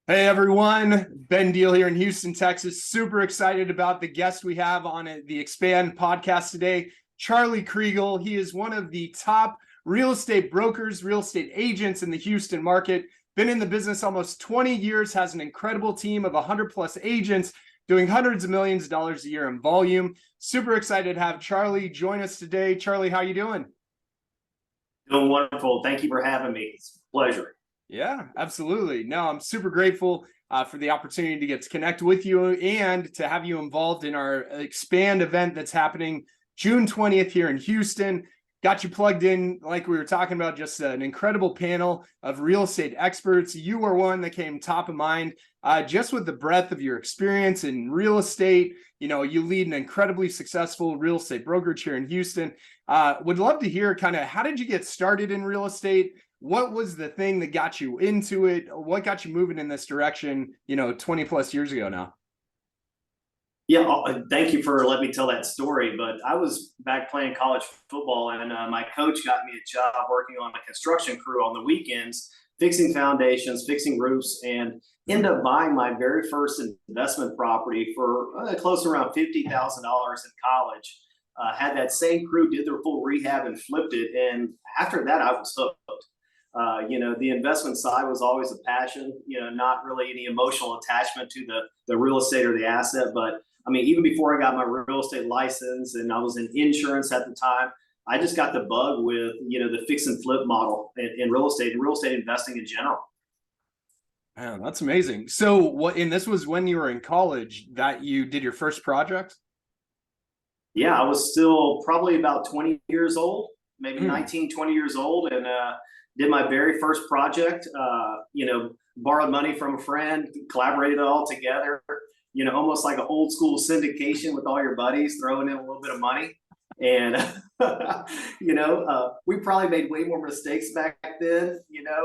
Hey everyone, Ben Deal here in Houston, Texas. Super excited about the guest we have on the Expand podcast today, Charlie Kriegel. He is one of the top real estate brokers, real estate agents in the Houston market. Been in the business almost 20 years, has an incredible team of 100 plus agents doing hundreds of millions of dollars a year in volume. Super excited to have Charlie join us today. Charlie, how you doing? Doing wonderful. Thank you for having me. It's a pleasure. Yeah, absolutely. No, I'm super grateful for the opportunity to get to connect with you and to have you involved in our Expand event that's happening June 20th here in Houston. Got you plugged in, like we were talking about, just an incredible panel of real estate experts. You were one that came top of mind just with the breadth of your experience in real estate. You know, you lead an incredibly successful real estate brokerage here in Houston. Would love to hear kind of how did you get started in real estate? What was the thing that got you into it? What got you moving in this direction, 20 plus years ago now? Yeah, thank you for letting me tell that story. But I was back playing college football, and my coach got me a job working on a construction crew on the weekends, fixing foundations, fixing roofs, and ended up buying my very first investment property for close to around $50,000 in college. Had that same crew, did their full rehab and flipped it. And after that, I was hooked. The investment side was always a passion, not really any emotional attachment to the real estate or the asset. But I mean, even before I got my real estate license and I was in insurance at the time, I just got the bug with, the fix and flip model in real estate and real estate investing in general. Man, that's amazing. So and this was when you were in college that you did your first project? Yeah, I was still probably about 20 years old, maybe 19, 20 years old. And, did my very first project, borrowed money from a friend, collaborated it all together, almost like an old school syndication with all your buddies throwing in a little bit of money. And, we probably made way more mistakes back then,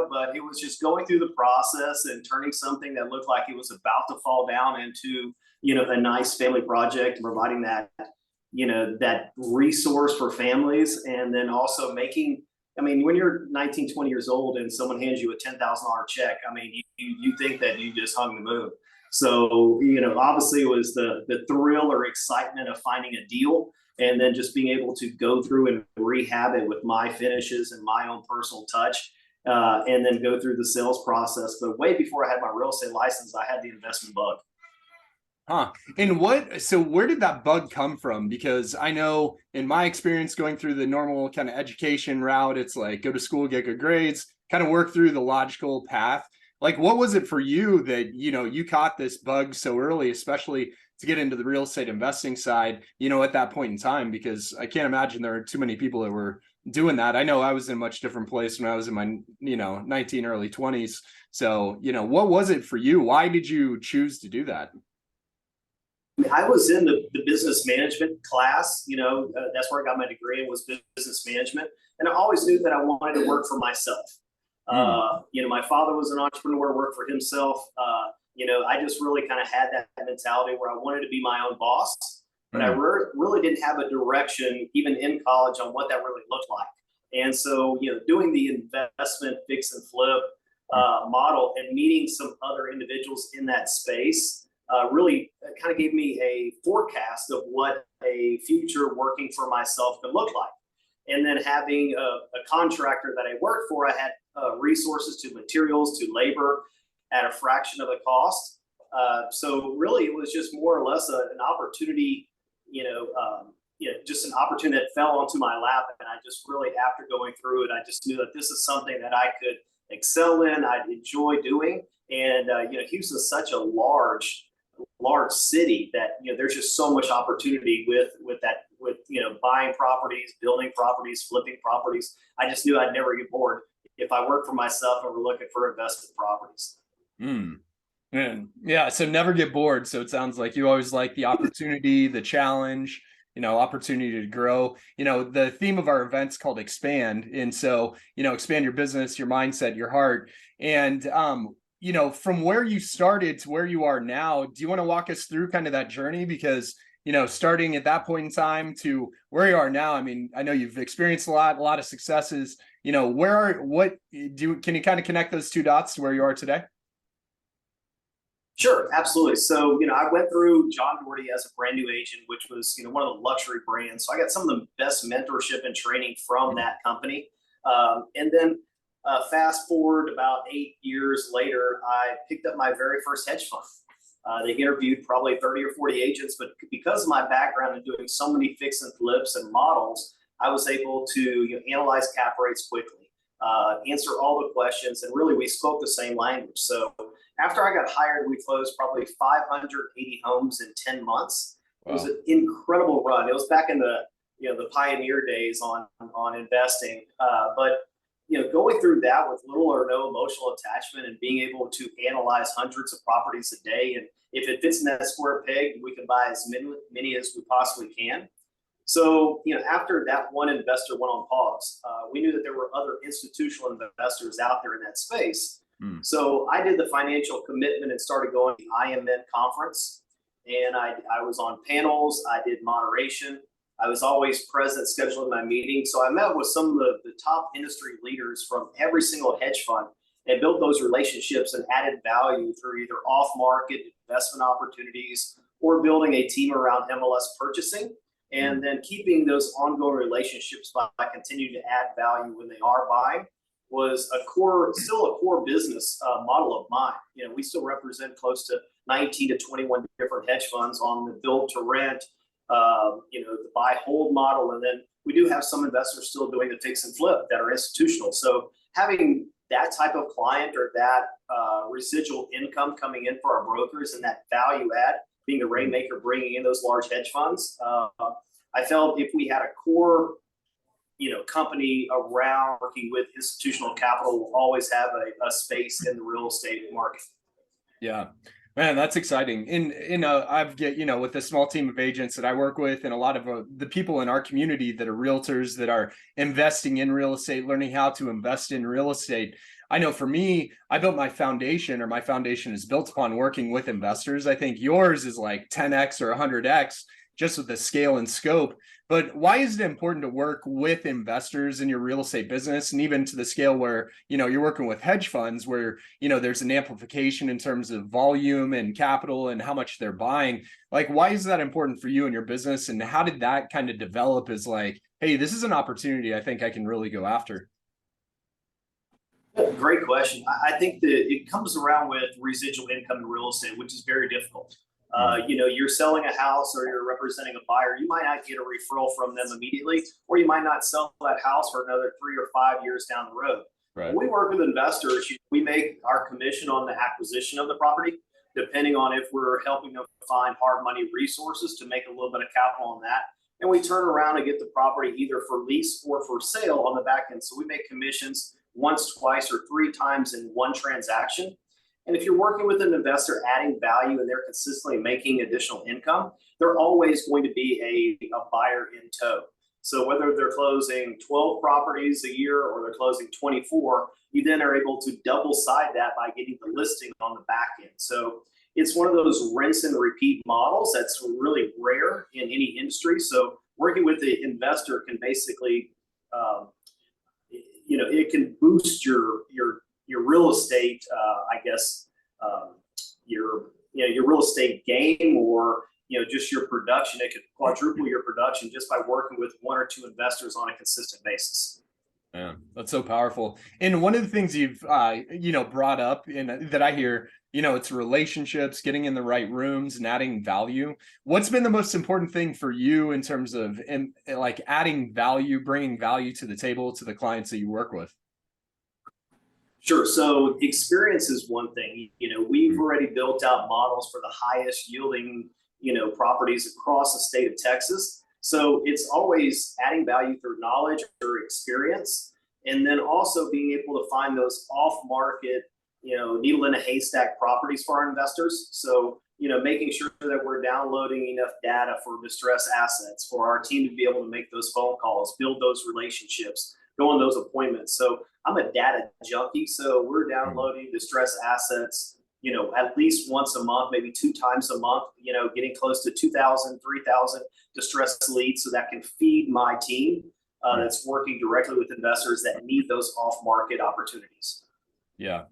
but it was just going through the process and turning something that looked like it was about to fall down into, a nice family project and providing that, that resource for families. And then also when you're 19, 20 years old and someone hands you a $10,000 check, I mean, you think that you just hung the moon. So, obviously it was the thrill or excitement of finding a deal and then just being able to go through and rehab it with my finishes and my own personal touch, and then go through the sales process. But way before I had my real estate license, I had the investment bug. Huh. And so where did that bug come from? Because I know in my experience going through the normal kind of education route, it's like go to school, get good grades, kind of work through the logical path. Like, what was it for you that, you caught this bug so early, especially to get into the real estate investing side, at that point in time? Because I can't imagine there are too many people that were doing that. I know I was in a much different place when I was in my, 19, early 20s. So, what was it for you? Why did you choose to do that? I was in the business management class, that's where I got my degree, was business management. And I always knew that I wanted to work for myself. My father was an entrepreneur, worked for himself. I just really kind of had that mentality where I wanted to be my own boss, but I really didn't have a direction, even in college, on what that really looked like. And so, doing the investment fix and flip model and meeting some other individuals in that space really kind of gave me a forecast of what a future working for myself could look like. And then having a contractor that I worked for, I had resources to materials, to labor at a fraction of the cost. So really it was just more or less an opportunity, just an opportunity that fell onto my lap. And I just really, after going through it, I just knew that this is something that I could excel in, I'd enjoy doing. And, Houston's such a large city that there's just so much opportunity with buying properties, building properties, flipping properties. I just knew I'd never get bored if I worked for myself and were looking for investment properties. And yeah, so never get bored. So it sounds like you always like the opportunity, the challenge, opportunity to grow. The theme of our event's called Expand, and so expand your business, your mindset, your heart. And from where you started to where you are now, do you want to walk us through kind of that journey? Because, starting at that point in time to where you are now, I mean, I know you've experienced a lot of successes, can you kind of connect those two dots to where you are today? Sure, absolutely. So, I went through John Doherty as a brand new agent, which was, one of the luxury brands. So I got some of the best mentorship and training from that company. And then fast forward about 8 years later, I picked up my very first hedge fund. They interviewed probably 30 or 40 agents, but because of my background in doing so many fix and flips and models, I was able to analyze cap rates quickly, answer all the questions, and really we spoke the same language. So after I got hired, we closed probably 580 homes in 10 months. Wow. It was an incredible run. It was back in the the pioneer days on investing, but going through that with little or no emotional attachment and being able to analyze hundreds of properties a day, and if it fits in that square peg, we can buy as many as we possibly can. So, after that one investor went on pause, we knew that there were other institutional investors out there in that space. So I did the financial commitment and started going to the IMN conference, and I was on panels. I did moderation. I was always present, scheduling my meetings. So I met with some of the top industry leaders from every single hedge fund and built those relationships and added value through either off-market investment opportunities or building a team around MLS purchasing, and then keeping those ongoing relationships by continuing to add value when they are buying was still a core business model of mine. We still represent close to 19 to 21 different hedge funds on the build to rent, the buy hold model. And then we do have some investors still doing the fix and flip that are institutional. So having that type of client or that residual income coming in for our brokers and that value add, being the rainmaker, bringing in those large hedge funds, I felt if we had a core company around working with institutional capital, will always have a space in the real estate market. Yeah, man, that's exciting. And I've with the small team of agents that I work with, and a lot of the people in our community that are realtors that are investing in real estate, learning how to invest in real estate. I know for me, I built my foundation is built upon working with investors. I think yours is like 10x or 100x just with the scale and scope. But why is it important to work with investors in your real estate business, and even to the scale where, you're working with hedge funds where, there's an amplification in terms of volume and capital and how much they're buying? Like, why is that important for you and your business? And how did that kind of develop as like, hey, this is an opportunity I think I can really go after? Great question. I think that it comes around with residual income in real estate, which is very difficult. You're selling a house or you're representing a buyer. You might not get a referral from them immediately, or you might not sell that house for another 3 or 5 years down the road. Right. When we work with investors, we make our commission on the acquisition of the property, depending on if we're helping them find hard money resources to make a little bit of capital on that. And we turn around and get the property either for lease or for sale on the back end. So we make commissions once, twice, or 3 times in one transaction. And if you're working with an investor adding value and they're consistently making additional income, they're always going to be a buyer in tow. So whether they're closing 12 properties a year or they're closing 24, you then are able to double side that by getting the listing on the back end. So it's one of those rinse and repeat models that's really rare in any industry. So working with the investor can basically, it can boost your real estate, your real estate game, or just your production. It could quadruple your production just by working with 1 or 2 investors on a consistent basis. Yeah, that's so powerful. And one of the things you've brought up and that I hear, it's relationships, getting in the right rooms and adding value. What's been the most important thing for you in terms of like adding value, bringing value to the table to the clients that you work with? Sure. So experience is one thing. We've already built out models for the highest yielding, properties across the state of Texas. So it's always adding value through knowledge or experience, and then also being able to find those off-market, needle in a haystack properties for our investors. So, making sure that we're downloading enough data for distressed assets for our team to be able to make those phone calls, build those relationships, go on those appointments. So I'm a data junkie. So we're downloading distressed assets, at least once a month, maybe 2 times a month, getting close to 2,000, 3,000 distressed leads. So that can feed my team that's working directly with investors that need those off-market opportunities. Yeah.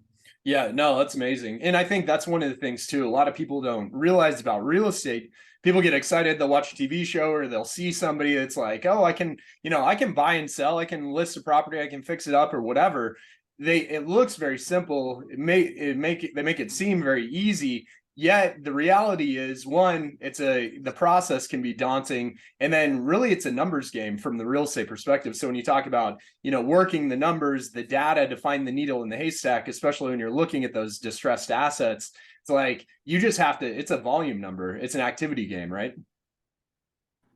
Yeah, no, that's amazing. And I think that's one of the things too. A lot of people don't realize about real estate. People get excited, they'll watch a TV show or they'll see somebody that's like, oh, I can, I can buy and sell, I can list a property, I can fix it up or whatever. It looks very simple. They make it seem very easy. Yet the reality is, one, the process can be daunting, and then really it's a numbers game from the real estate perspective. So when you talk about, working the numbers, the data to find the needle in the haystack, especially when you're looking at those distressed assets, it's like you just have to, it's a volume number, it's an activity game, right?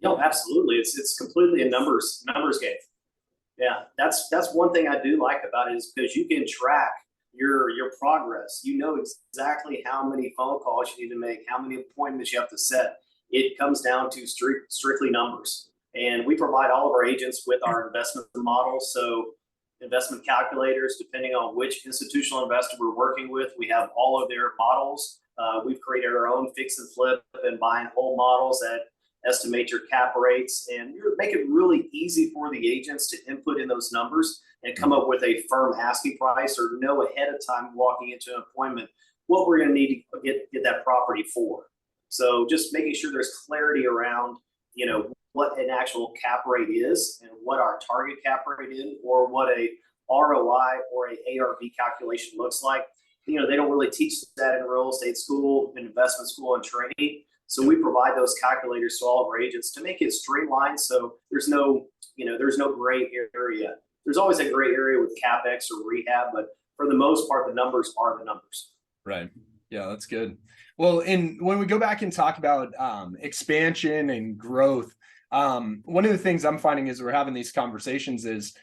No, absolutely. It's completely a numbers game. Yeah, that's one thing I do like about it, is because you can track your progress. You know exactly how many phone calls you need to make, how many appointments you have to set. It comes down to strictly numbers. And we provide all of our agents with our investment models. So investment calculators, depending on which institutional investor we're working with, we have all of their models. We've created our own fix and flip and buy and hold models that estimate your cap rates, and make it really easy for the agents to input in those numbers and come up with a firm asking price, or know ahead of time walking into an appointment what we're going to need to get that property for. So just making sure there's clarity around, what an actual cap rate is and what our target cap rate is, or what a ROI or a ARV calculation looks like. They don't really teach that in real estate school, in investment school and training. So we provide those calculators to all of our agents to make it streamlined. So there's no gray area. There's always a gray area with CapEx or rehab, but for the most part, the numbers are the numbers. Right. Yeah, that's good. Well, and when we go back and talk about expansion and growth, one of the things I'm finding as we're having these conversations is,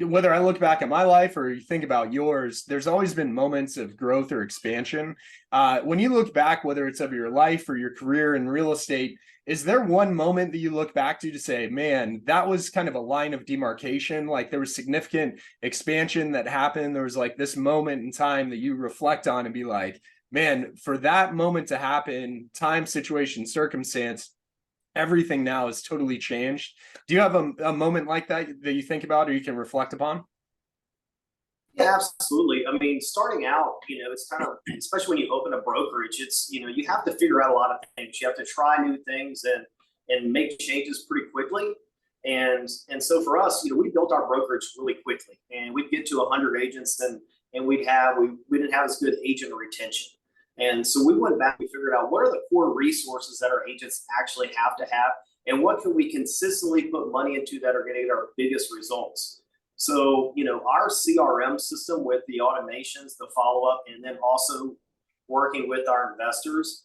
whether I look back at my life or you think about yours, there's always been moments of growth or expansion. When you look back, whether it's of your life or your career in real estate, is there one moment that you look back to say, man, that was kind of a line of demarcation? Like there was significant expansion that happened. There was like this moment in time that you reflect on and be like, man, for that moment to happen, time, situation, circumstance, everything now has totally changed. Do you have a moment like that you think about or you can reflect upon? Yeah, absolutely. I mean, starting out, it's kind of, especially when you open a brokerage, it's, you have to figure out a lot of things. You have to try new things and make changes pretty quickly. And so for us, we built our brokerage really quickly, and we'd get to 100 agents, and we didn't have as good agent retention. And so we went back, we figured out what are the core resources that our agents actually have to have, and what can we consistently put money into that are going to get our biggest results. So, our CRM system with the automations, the follow-up, and then also working with our investors,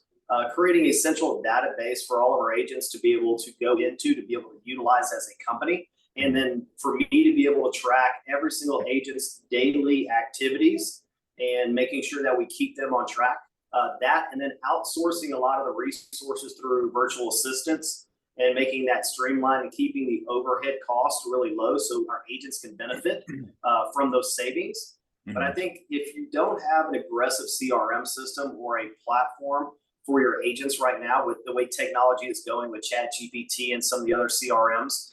creating a central database for all of our agents to be able to go into, to be able to utilize as a company. And then for me to be able to track every single agent's daily activities and making sure that we keep them on track. And then outsourcing a lot of the resources through virtual assistants and making that streamlined and keeping the overhead costs really low so our agents can benefit from those savings. Mm-hmm. But I think if you don't have an aggressive CRM system or a platform for your agents right now, with the way technology is going with ChatGPT and some of the other CRMs,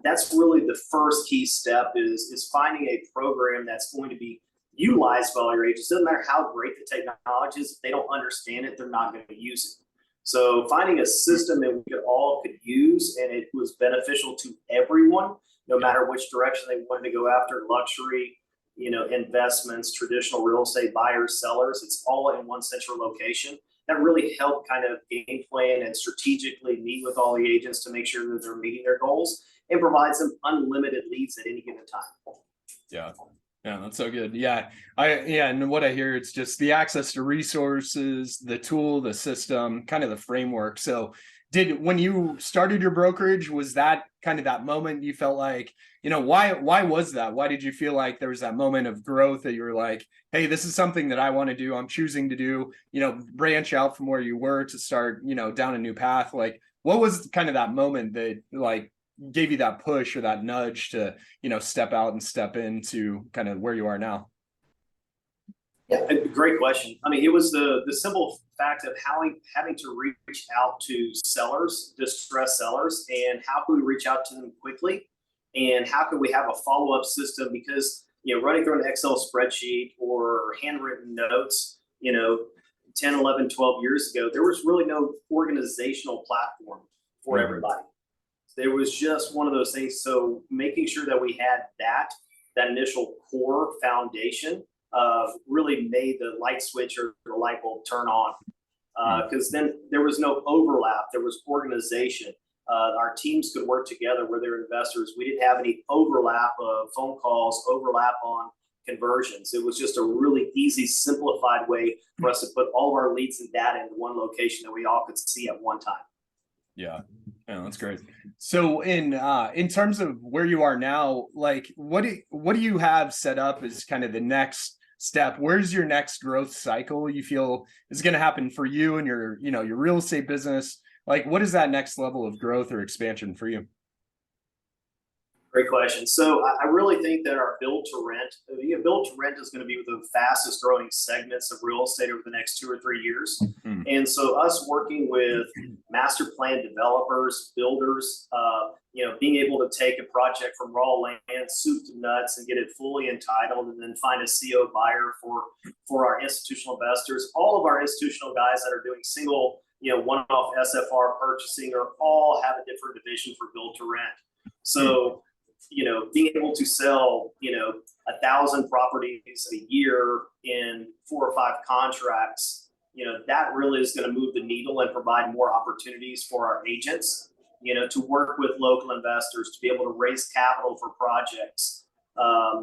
that's really the first key step is finding a program that's going to be utilized by all your agents. Doesn't matter how great the technology is, if they don't understand it, they're not going to use it. So finding a system that we all could use and it was beneficial to everyone, no matter which direction they wanted to go after, luxury, investments, traditional real estate, buyers, sellers, it's all in one central location. That really helped kind of game plan and strategically meet with all the agents to make sure that they're meeting their goals, and provides them unlimited leads at any given time. Yeah. Yeah, that's so good. Yeah. And what I hear, it's just the access to resources, the tool, the system, kind of the framework. So when you started your brokerage, was that kind of that moment you felt like, why was that? Why did you feel like there was that moment of growth that you were like, hey, this is something that I want to do. I'm choosing to do, branch out from where you were to start, down a new path. Like, what was kind of that moment that like gave you that push or that nudge to, step out and step into kind of where you are now? Yeah, great question. I mean, it was the simple fact of having to reach out to sellers, distressed sellers, and how can we reach out to them quickly, and how can we have a follow-up system? Because running through an Excel spreadsheet or handwritten notes, 10, 11, 12 years ago, there was really no organizational platform for everybody. There was just one of those things. So making sure that we had that initial core foundation really made the light switch or the light bulb turn on. Because then there was no overlap, there was organization. Our teams could work together where they're investors. We didn't have any overlap of phone calls, overlap on conversions. It was just a really easy, simplified way for us to put all of our leads and data into one location that we all could see at one time. Yeah, that's great. So in terms of where you are now, like what do you have set up as kind of the next step? Where's your next growth cycle you feel is going to happen for you and your real estate business? Like, what is that next level of growth or expansion for you? Great question. So I really think that our build to rent is going to be the fastest growing segments of real estate over the next 2 or 3 years. Mm-hmm. And so us working with master plan developers, builders, being able to take a project from raw land, soup to nuts, and get it fully entitled, and then find a CO buyer for our institutional investors. All of our institutional guys that are doing single, one-off SFR purchasing are all have a different division for build to rent. So being able to sell, 1,000 properties a year in 4 or 5 contracts, that really is going to move the needle and provide more opportunities for our agents, to work with local investors, to be able to raise capital for projects.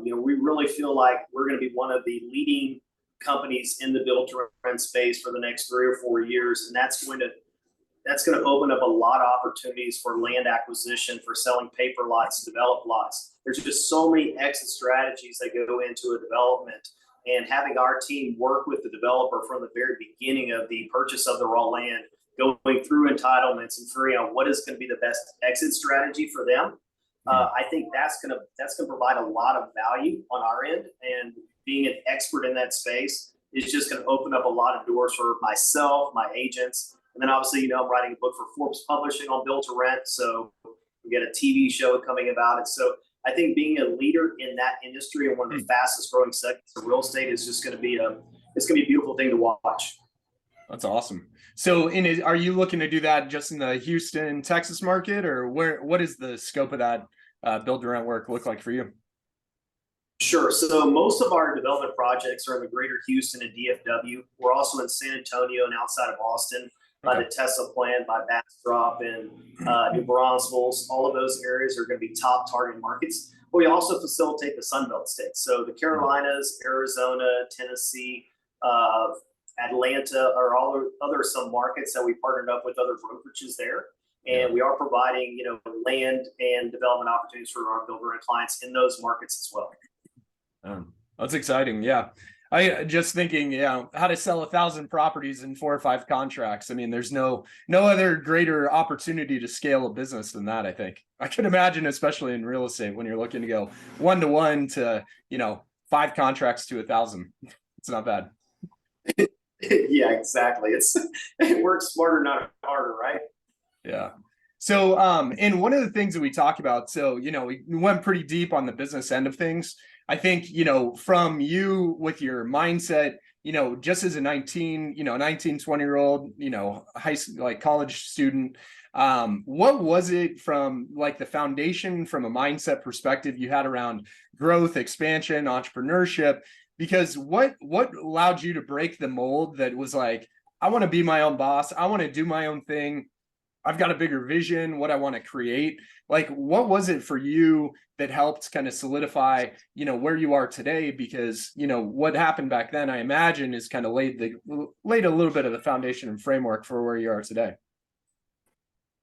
We really feel like we're going to be one of the leading companies in the build to rent space for the next 3 or 4 years. And that's going to open up a lot of opportunities for land acquisition, for selling paper lots, developed lots. There's just so many exit strategies that go into a development, and having our team work with the developer from the very beginning of the purchase of the raw land, going through entitlements and figuring out what is going to be the best exit strategy for them. I think that's going to provide a lot of value on our end, and being an expert in that space is just going to open up a lot of doors for myself, my agents. And then obviously, I'm writing a book for Forbes Publishing on build to rent. So we get a TV show coming about it. So I think being a leader in that industry and one of the fastest growing segments of real estate is just going to be a beautiful thing to watch. That's awesome. So are you looking to do that just in the Houston, Texas market, or what is the scope of that build to rent work look like for you? Sure. So most of our development projects are in the greater Houston and DFW. We're also in San Antonio and outside of Austin. By the Tesla plant, by Bastrop and New Braunfels. All of those areas are going to be top target markets. But we also facilitate the Sunbelt states. So the Carolinas, Arizona, Tennessee, Atlanta are all some markets that we partnered up with other brokerages there. And we are providing, land and development opportunities for our builder and clients in those markets as well. That's exciting. Yeah. I just thinking, how to sell 1,000 properties in 4 or 5 contracts. I mean, there's no other greater opportunity to scale a business than that. I think I can imagine, especially in real estate, when you're looking to go 1-to-1 to 5 contracts to 1,000. It's not bad. Yeah, exactly. It works smarter, not harder, right? Yeah. So, and one of the things that we talk about, so, we went pretty deep on the business end of things. I think, from you with your mindset, just as a 19, 20-year-old, high school, like college student, what was it from like the foundation from a mindset perspective you had around growth, expansion, entrepreneurship? Because what allowed you to break the mold that was like, I want to be my own boss. I want to do my own thing. I've got a bigger vision, what I want to create. Like, what was it for you that helped kind of solidify, where you are today? Because, what happened back then, I imagine, is kind of laid a little bit of the foundation and framework for where you are today.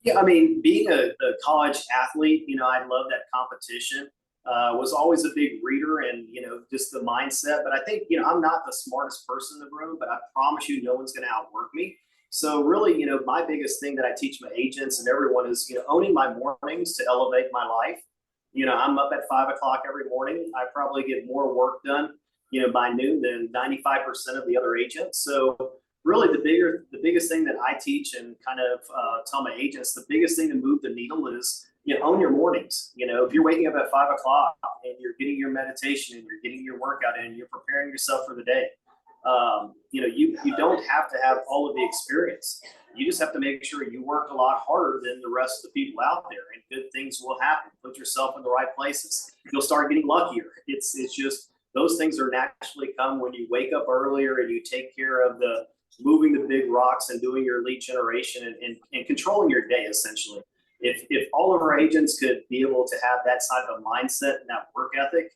Yeah, I mean, being a college athlete, I love that competition. Was always a big reader and, just the mindset. But I think, I'm not the smartest person in the room, but I promise you no one's going to outwork me. So really, my biggest thing that I teach my agents and everyone is, owning my mornings to elevate my life. I'm up at 5 o'clock every morning. I probably get more work done, by noon than 95% of the other agents. So really the biggest thing that I teach and kind of tell my agents, the biggest thing to move the needle is own your mornings. If you're waking up at 5 o'clock and you're getting your meditation and you're getting your workout in and you're preparing yourself for the day, you don't have to have all of the experience. You just have to make sure you work a lot harder than the rest of the people out there, and good things will happen. Put yourself in the right places. You'll start getting luckier. It's just those things are naturally come when you wake up earlier and you take care of the moving the big rocks and doing your lead generation and controlling your day essentially. If all of our agents could be able to have that type of mindset and that work ethic,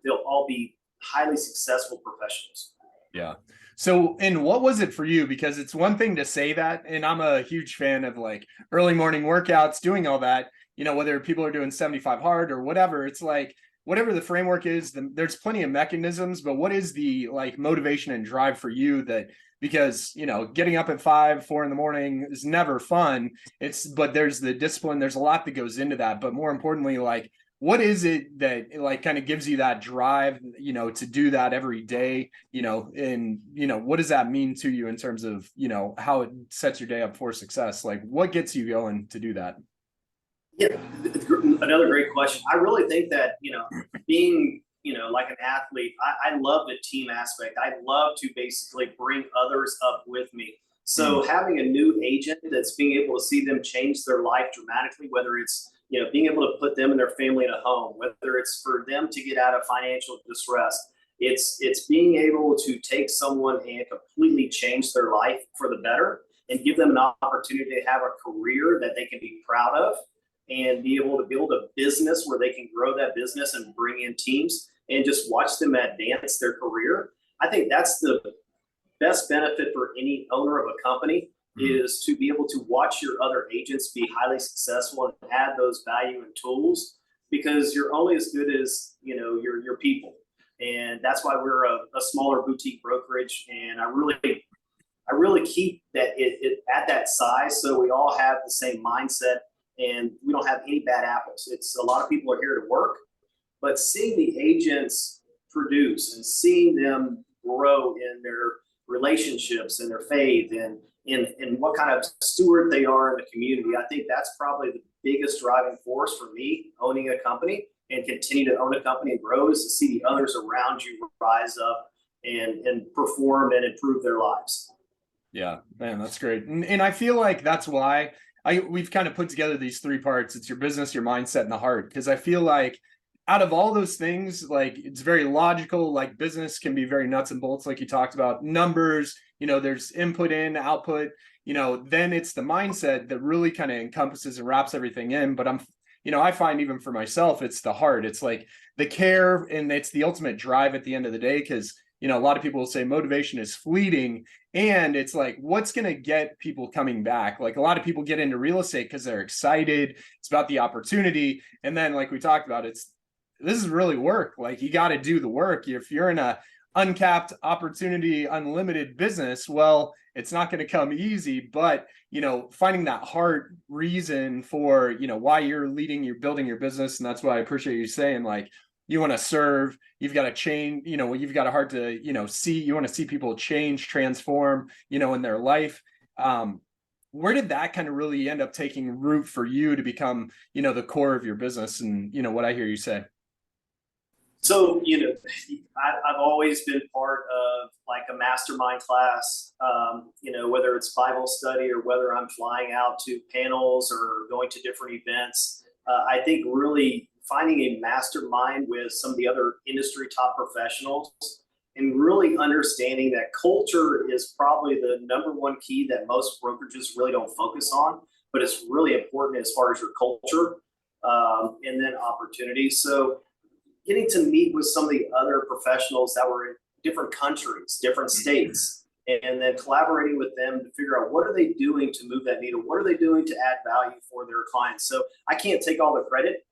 they'll all be highly successful professionals. Yeah. So, and what was it for you? Because it's one thing to say that, and I'm a huge fan of like early morning workouts, doing all that, whether people are doing 75 hard or whatever, it's like, whatever the framework is, there's plenty of mechanisms, but what is the like motivation and drive for you that, because, getting up at 4 in the morning is never fun. But there's the discipline, there's a lot that goes into that, but more importantly, like, what is it that like kind of gives you that drive, to do that every day, and, what does that mean to you in terms of, how it sets your day up for success? Like, what gets you going to do that? Yeah, another great question. I really think that, being, like an athlete, I love the team aspect. I love to basically bring others up with me. So having a new agent that's being able to see them change their life dramatically, whether it's, being able to put them and their family in a home, whether it's for them to get out of financial distress, it's being able to take someone and completely change their life for the better and give them an opportunity to have a career that they can be proud of and be able to build a business where they can grow that business and bring in teams and just watch them advance their career. I think that's the best benefit for any owner of a company is to be able to watch your other agents be highly successful and add those value and tools, because you're only as good as, your people. And that's why we're a smaller boutique brokerage. And I really keep that it at that size, so we all have the same mindset and we don't have any bad apples. It's a lot of people are here to work, but seeing the agents produce and seeing them grow in their relationships and their faith and what kind of steward they are in the community, I think that's probably the biggest driving force for me owning a company and continue to own a company and grow, is to see the others around you rise up and perform and improve their lives. Yeah, man, that's great. And I feel like that's why we've kind of put together these 3 parts. It's your business, your mindset, and the heart. Because I feel like out of all those things, like, it's very logical. Like, business can be very nuts and bolts, like you talked about, numbers, there's input in, output, then it's the mindset that really kind of encompasses and wraps everything in. But I find even for myself, it's the heart. It's like the care, and it's the ultimate drive at the end of the day. Because, a lot of people will say motivation is fleeting, and it's like, what's going to get people coming back? Like, a lot of people get into real estate because they're excited. It's about the opportunity. And then, like we talked about, this is really work. Like, you got to do the work. If you're in a uncapped opportunity, unlimited business, well, it's not going to come easy. But, finding that heart reason for, why you're building your business. And that's why I appreciate you saying, like, you want to serve, you've got to change, you've got a heart to, you want to see people change, transform, in their life. Where did that kind of really end up taking root for you to become, the core of your business and, what I hear you say? So, I've always been part of like a mastermind class, whether it's Bible study or whether I'm flying out to panels or going to different events. I think really finding a mastermind with some of the other industry top professionals and really understanding that culture is probably the number one key that most brokerages really don't focus on, but it's really important as far as your culture, and then opportunities. So getting to meet with some of the other professionals that were in different countries, different states, and then collaborating with them to figure out what are they doing to move that needle? What are they doing to add value for their clients? So I can't take all the credit.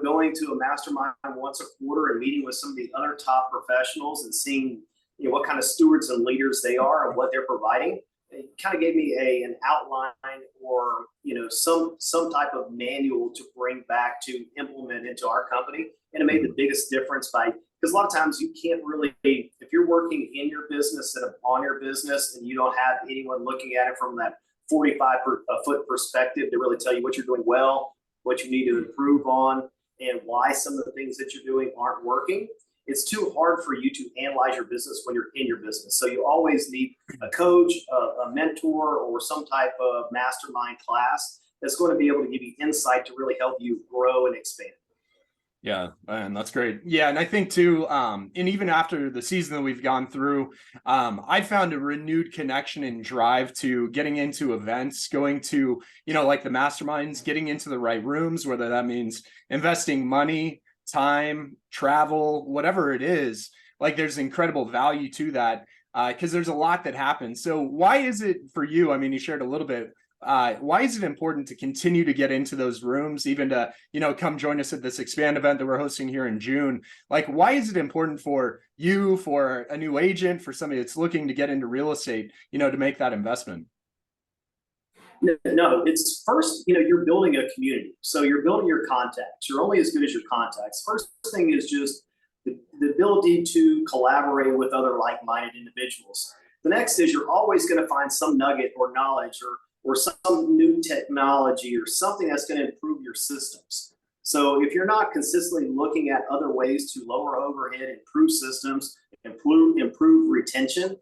Going to a mastermind once a quarter and meeting with some of the other top professionals and seeing, what kind of stewards and leaders they are and what they're providing, it kind of gave me an outline or, some type of manual to bring back to implement into our company. And it made the biggest difference because a lot of times you can't really, if you're working in your business and on your business and you don't have anyone looking at it from that 45-foot perspective to really tell you what you're doing well, what you need to improve on, and why some of the things that you're doing aren't working. It's too hard for you to analyze your business when you're in your business. So you always need a coach, a mentor, or some type of mastermind class that's going to be able to give you insight to really help you grow and expand. Yeah, and that's great. Yeah, and I think too, and even after the season that we've gone through, I found a renewed connection and drive to getting into events, going to, like the masterminds, getting into the right rooms, whether that means investing money, time, travel, whatever it is. Like there's incredible value to that because there's a lot that happens. So why is it for you? I mean, you shared a little bit. Why is it important to continue to get into those rooms, even to, come join us at this Expand event that we're hosting here in June? Like, why is it important for you, for a new agent, for somebody that's looking to get into real estate, to make that investment? No, it's first, you're building a community. So you're building your contacts. You're only as good as your contacts. First thing is just the ability to collaborate with other like-minded individuals. The next is you're always going to find some nugget or knowledge or some new technology or something that's going to improve your systems. So if you're not consistently looking at other ways to lower overhead, improve systems, improve retention,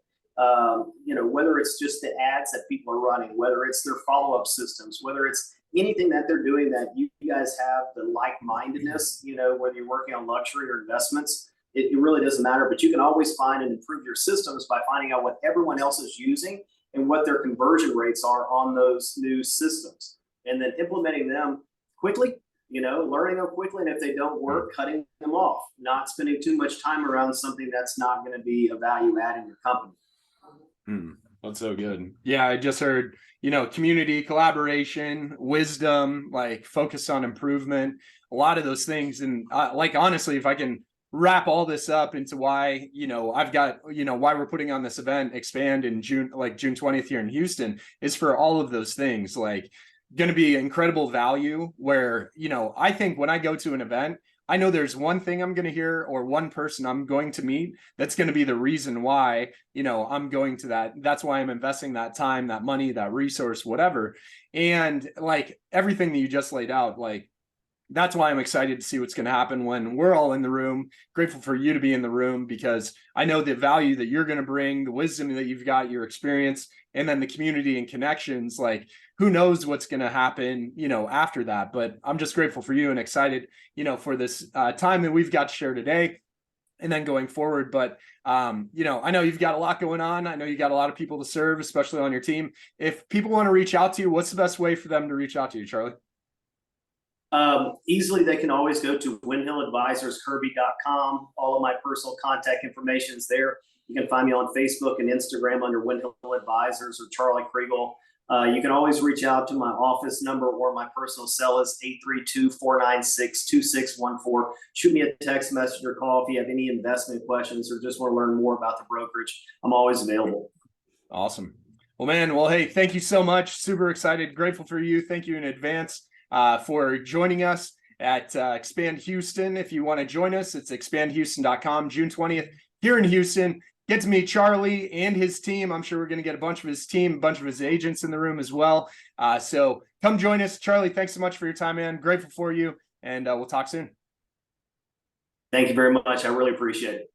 whether it's just the ads that people are running, whether it's their follow-up systems, whether it's anything that they're doing that you guys have the like-mindedness, whether you're working on luxury or investments, it really doesn't matter. But you can always find and improve your systems by finding out what everyone else is using and what their conversion rates are on those new systems, and then implementing them quickly, learning them quickly. And if they don't work, cutting them off, not spending too much time around something that's not going to be a value add in your company. That's so good. Yeah, I just heard, community, collaboration, wisdom, like focus on improvement, a lot of those things. And honestly, if I can wrap all this up into why, I've got, why we're putting on this event, Expand in June 20th here in Houston, is for all of those things, like going to be incredible value where, I think when I go to an event, I know there's one thing I'm going to hear or one person I'm going to meet that's going to be the reason why, I'm going to that. That's why I'm investing that time, that money, that resource, whatever. And like everything that you just laid out, like, that's why I'm excited to see what's going to happen when we're all in the room. Grateful for you to be in the room because I know the value that you're going to bring, the wisdom that you've got, your experience, and then the community and connections. Like, who knows what's going to happen, after that. But I'm just grateful for you and excited, for this time that we've got to share today and then going forward. But, I know you've got a lot going on. I know you got a lot of people to serve, especially on your team. If people want to reach out to you, what's the best way for them to reach out to you, Charlie? Easily, they can always go to WinHill Advisors-Kirby.com. All of my personal contact information is there. You can find me on Facebook and Instagram under WinHill Advisors or Charlie Kriegel. You can always reach out to my office number, or my personal cell is 832-496-2614. Shoot me a text message or call if you have any investment questions or just want to learn more about the brokerage. I'm always available. Awesome. Well, man, hey, thank you so much. Super excited, grateful for you. Thank you in advance for joining us at Expand Houston. If you want to join us, it's expandhouston.com, June 20th here in Houston. Get to meet Charlie and his team. I'm sure we're going to get a bunch of his team, a bunch of his agents in the room as well. So come join us. Charlie, thanks so much for your time, man. Grateful for you, and we'll talk soon. Thank you very much. I really appreciate it.